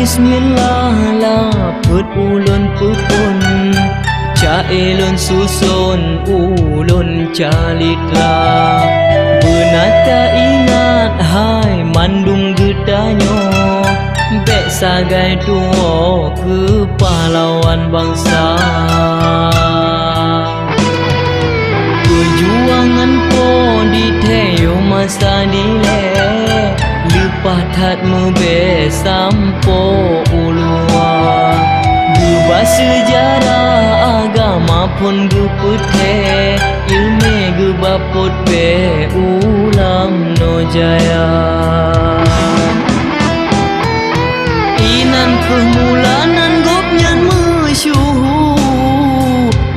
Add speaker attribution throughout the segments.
Speaker 1: Bismillah laput ulun pupun, caelun susun ulun calitra. Benata ingat hai mandung gedanyo, bek sagai duo ke pahlawan bangsa. Perjuangan po di teo masa dile, lepas tat mebe sampo ulua. Gubah sejarah agama pun gupute, ilme gebaput be ulam no jaya. Inan permulanan gopnyan mesyuhu,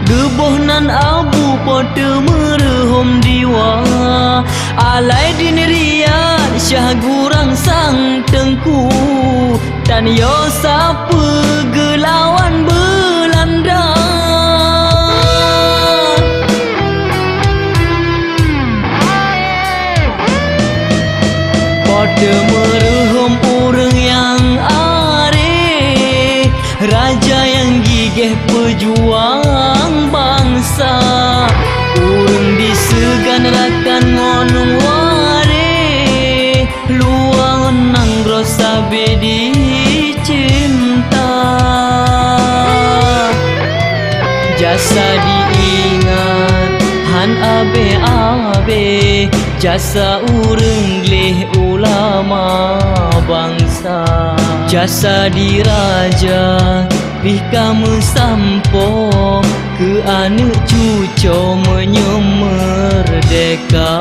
Speaker 1: gebohnan abu pote merehom diwa. Alai din riat syah gurang sang tengku, dan yo sapa gelawan Belanda. Pote merehom orang yang are, raja yang gigih pejuang bangsa. Urang disegan rakan ngonong ware, luang nang rosa bedi cinta. Jasa diingat han abe-abe, jasa urang leh ulama bangsa. Jasa diraja bih kamu sampo, ke anak cucu menyem merdeka.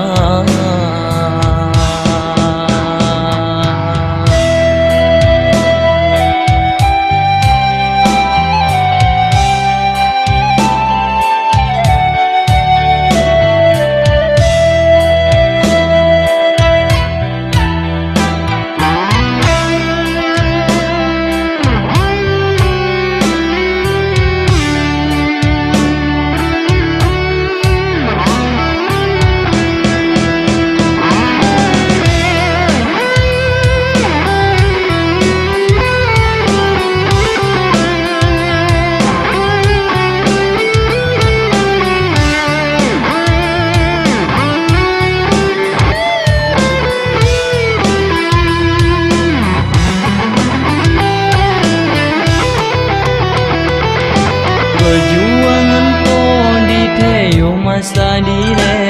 Speaker 1: Perjuangan po di teo masa dile,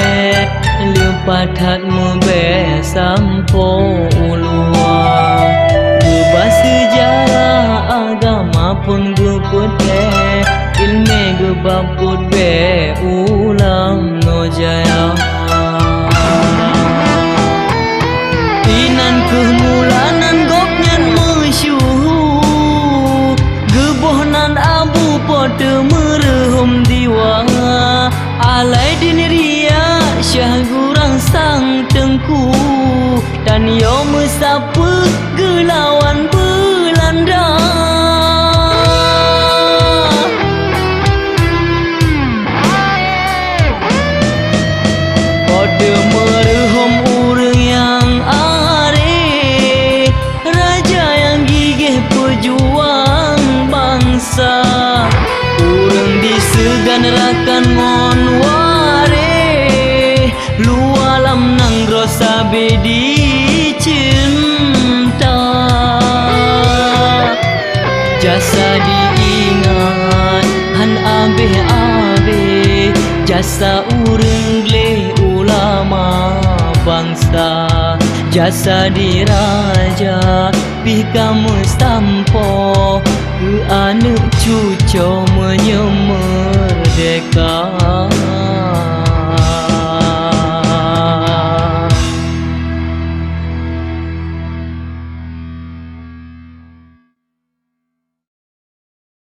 Speaker 1: lepas tat mebe sampo ulua. Gubah sejarah agama pun gupute, ilme gebaput be ulam no jaya. Inan kemulanan gopnyan mesyuhu, gebohnan abu pote merehom diwa. Alai din riak syah gurang sang tengku, dan yo mesapa gelawan Belanda. Pote merehom urang yang are, raja yang gigih pejuang bangsa. Urang disegan rakan ngon ware, lualam nang rosa bedi cinta. Jasa diingat han abe-abe, jasa urang leh ulama bangsa. Jasa diraja bih kamu sampo, ke anak cucu menyem merdeka.